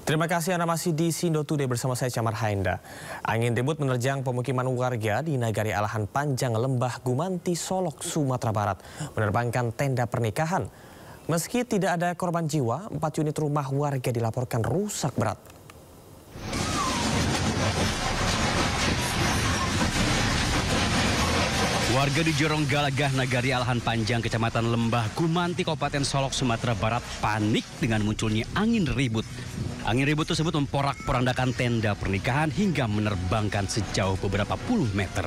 Terima kasih Anda masih di Sindo Today bersama saya Camar Hainda. Angin ribut menerjang pemukiman warga di Nagari Alahan Panjang, Lembah Gumanti, Solok, Sumatera Barat, menerbangkan tenda pernikahan. Meski tidak ada korban jiwa, 4 unit rumah warga dilaporkan rusak berat. Warga di Jorong Galagah, Nagari Alahan Panjang, Kecamatan Lembah Gumanti, Kabupaten Solok, Sumatera Barat panik dengan munculnya angin ribut. Angin ribut tersebut memporak-porandakan tenda pernikahan hingga menerbangkan sejauh beberapa puluh meter.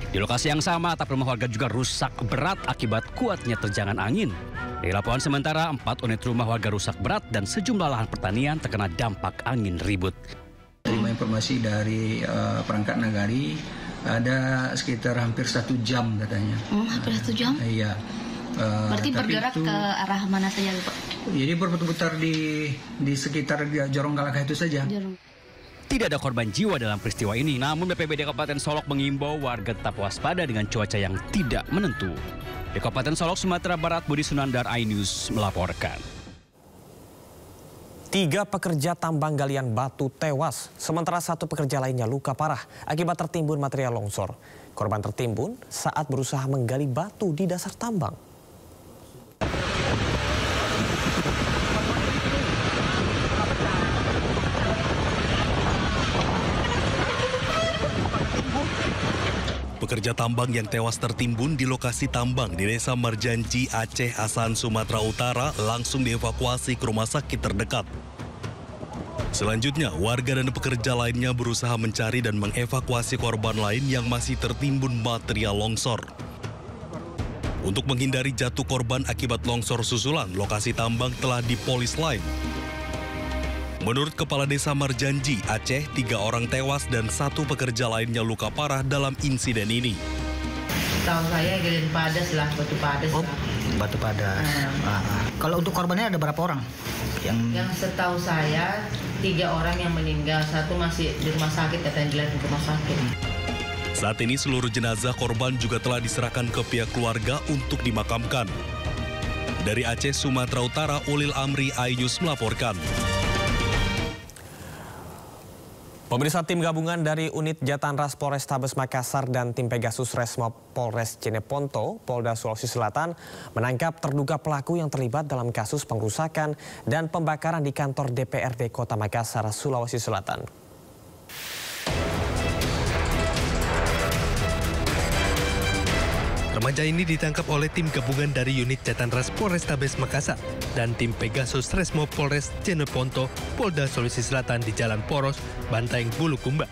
Di lokasi yang sama, atap rumah warga juga rusak berat akibat kuatnya terjangan angin. Di laporan sementara, 4 unit rumah warga rusak berat dan sejumlah lahan pertanian terkena dampak angin ribut. Terima informasi dari perangkat Nagari, ada sekitar hampir 1 jam katanya. Hampir 1 jam? Iya. Berarti bergerak ke arah mana saja, Pak? Jadi berputar-putar di sekitar Jorong Galagah itu saja. Tidak ada korban jiwa dalam peristiwa ini, namun BPBD Kabupaten Solok mengimbau warga tetap waspada dengan cuaca yang tidak menentu. Di Kabupaten Solok, Sumatera Barat, Budi Sunandar, iNews melaporkan. 3 pekerja tambang galian batu tewas, sementara 1 pekerja lainnya luka parah akibat tertimbun material longsor. Korban tertimbun saat berusaha menggali batu di dasar tambang. Pekerja tambang yang tewas tertimbun di lokasi tambang di Desa Marjanji, Aceh, Asahan, Sumatera Utara langsung dievakuasi ke rumah sakit terdekat. Selanjutnya, warga dan pekerja lainnya berusaha mencari dan mengevakuasi korban lain yang masih tertimbun material longsor. Untuk menghindari jatuh korban akibat longsor susulan, lokasi tambang telah dipolis lain. Menurut Kepala Desa Marjanji, Aceh, 3 orang tewas dan 1 pekerja lainnya luka parah dalam insiden ini. Tahu saya galian padas lah, batu padas. Oh, batu padas. Kalau untuk korbannya ada berapa orang? Yang setahu saya 3 orang yang meninggal, 1 masih di rumah sakit, katanya dilihat di rumah sakit. Saat ini seluruh jenazah korban juga telah diserahkan ke pihak keluarga untuk dimakamkan. Dari Aceh, Sumatera Utara, Ulil Amri, iNews melaporkan. Pemirsa, tim gabungan dari unit Jatanras Polrestabes Makassar dan tim Pegasus Resmob Polres Jeneponto, Polda Sulawesi Selatan menangkap terduga pelaku yang terlibat dalam kasus pengrusakan dan pembakaran di kantor DPRD Kota Makassar, Sulawesi Selatan. Remaja ini ditangkap oleh tim gabungan dari unit Jatanras Polrestabes Makassar dan tim Pegasus Resmob Polres Jeneponto, Polda Sulawesi Selatan di Jalan Poros, Bantaeng, Bulukumba.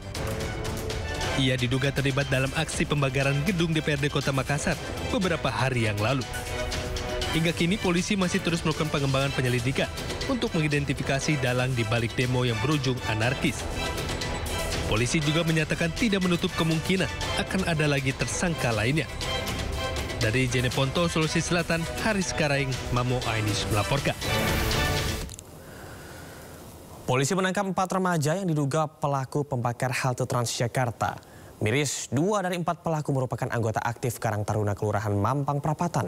Ia diduga terlibat dalam aksi pembakaran gedung DPRD Kota Makassar beberapa hari yang lalu. Hingga kini polisi masih terus melakukan pengembangan penyelidikan untuk mengidentifikasi dalang di balik demo yang berujung anarkis. Polisi juga menyatakan tidak menutup kemungkinan akan ada lagi tersangka lainnya. Dari Jeneponto, Sulawesi Selatan, Haris Karaing, Mamo iNews melaporkan. Polisi menangkap 4 remaja yang diduga pelaku pembakar halte Transjakarta. Miris, 2 dari 4 pelaku merupakan anggota aktif Karang Taruna Kelurahan Mampang Prapatan.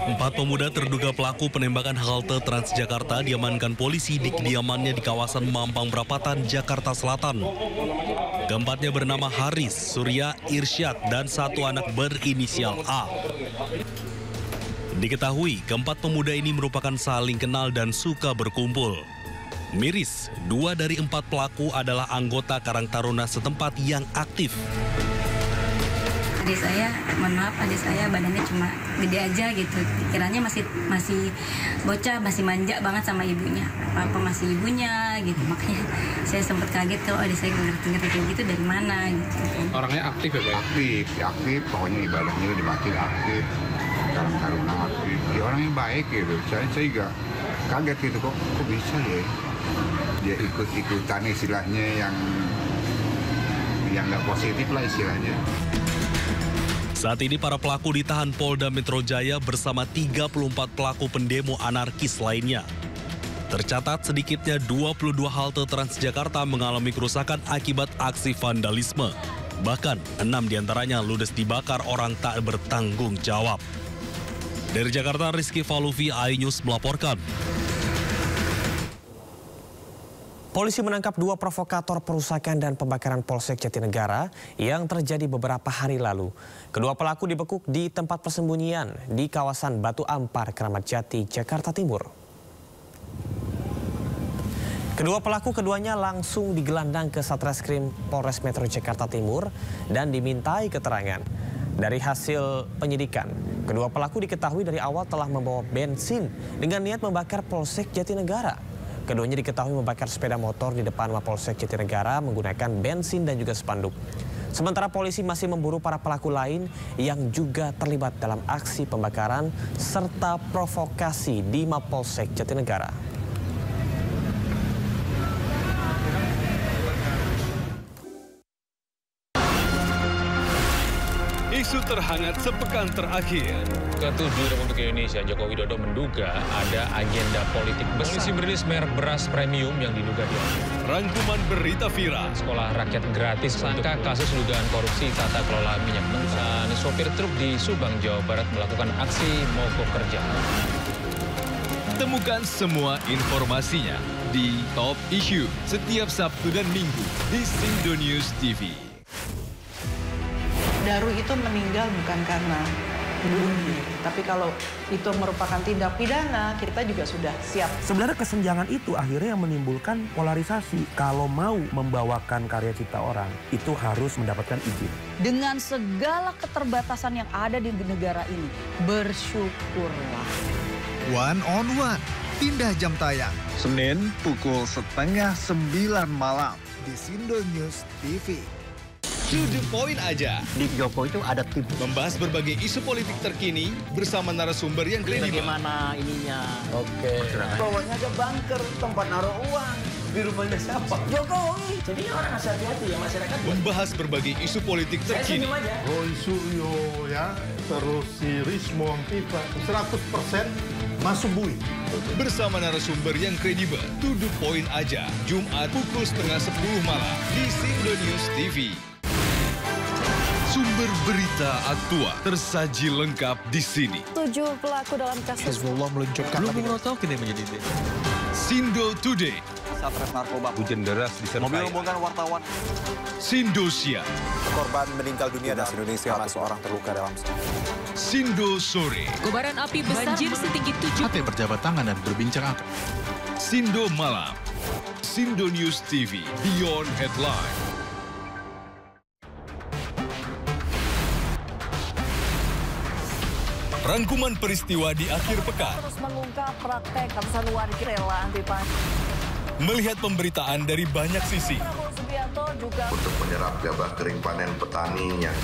Empat pemuda terduga pelaku penembakan halte Transjakarta diamankan polisi di kediamannya di kawasan Mampang Prapatan, Jakarta Selatan. Keempatnya bernama Haris, Surya, Irsyad, dan 1 anak berinisial A. Diketahui, keempat pemuda ini merupakan saling kenal dan suka berkumpul. Miris, 2 dari 4 pelaku adalah anggota Karang Taruna setempat yang aktif. Adik saya, mohon maaf, adik saya badannya cuma gede aja gitu. Pikirannya masih bocah, masih manja banget sama ibunya. Apa masih ibunya gitu. Makanya saya sempat kaget kalau adik saya ngerti-ngerti kayak gitu dari mana gitu. Orangnya aktif ya, Pak? Aktif, pokoknya ibadahnya dimakin aktif. Karang Taruna aktif. Dia orang yang baik gitu. Saya juga kaget gitu, kok bisa ya. Dia ikut-ikutan istilahnya yang nggak positif lah istilahnya. Saat ini para pelaku ditahan Polda Metro Jaya bersama 34 pelaku pendemo anarkis lainnya. Tercatat sedikitnya 22 halte Transjakarta mengalami kerusakan akibat aksi vandalisme. Bahkan 6 diantaranya ludes dibakar orang tak bertanggung jawab. Dari Jakarta, Rizky Faluvi, iNews melaporkan. Polisi menangkap 2 provokator perusakan dan pembakaran Polsek Jatinegara yang terjadi beberapa hari lalu. Kedua pelaku dibekuk di tempat persembunyian di kawasan Batu Ampar, Kramat Jati, Jakarta Timur. Kedua pelaku keduanya langsung digelandang ke Satreskrim Polres Metro Jakarta Timur dan dimintai keterangan. Dari hasil penyidikan, kedua pelaku diketahui dari awal telah membawa bensin dengan niat membakar Polsek Jatinegara. Keduanya diketahui membakar sepeda motor di depan Mapolsek Jatinegara menggunakan bensin dan juga spanduk. Sementara polisi masih memburu para pelaku lain yang juga terlibat dalam aksi pembakaran serta provokasi di Mapolsek Jatinegara. Isu terhangat sepekan terakhir. Ketua Republik Indonesia Joko Widodo menduga ada agenda politik besar. Polisi merilis merek beras premium yang diduga diambil. Rangkuman berita viral. Sekolah rakyat gratis sangka kasus dugaan korupsi tata kelola minyak mentah. Sopir truk di Subang, Jawa Barat melakukan aksi mogok kerja. Temukan semua informasinya di Top Issue setiap Sabtu dan Minggu di Sindo News TV. Daru itu meninggal bukan karena bunuh diri, tapi kalau itu merupakan tindak pidana, kita juga sudah siap. Sebenarnya kesenjangan itu akhirnya yang menimbulkan polarisasi. Kalau mau membawakan karya cipta orang, itu harus mendapatkan izin. Dengan segala keterbatasan yang ada di negara ini, bersyukurlah. One on One, pindah jam tayang. Senin pukul 8:30 malam di Sindo News TV. To the point aja. Di Jokowi itu ada tim. Membahas berbagai isu politik terkini bersama narasumber yang kredibel. Bagaimana ininya? Oke. Bawahnya ada bunker, tempat naruh uang. Di rumahnya siapa? Jokowi. Jadi orang harus hati-hati ya masyarakat. Membahas berbagai isu politik terkini. Roy Suryo ya, terus si Rismo Pipa, 100% masuk bui. Bersama narasumber yang kredibel. To the point aja. Jumat pukul 9:30 malam di Sindo News TV. Sumber berita aktual tersaji lengkap di sini. 7 pelaku dalam kasus Hezbollah meluncurkan Sindo Today. Satres narkoba. Hujan deras disertai mobil rombongan wartawan. Sindo Siang. Korban meninggal dunia dan Indonesia, 1 orang terluka dalam Sindo Sore. Kobaran api besar setinggi 7. Hati berjabat tangan dan berbincang akrab. Sindo Malam. Sindo News TV. Beyond Headline. Rangkuman peristiwa di akhir pekan. Terus mengungkap praktek ratusan warga rela anti pajak. Melihat pemberitaan dari banyak sisi. Prabowo Subianto juga untuk menyerap gabah kering panen petani yang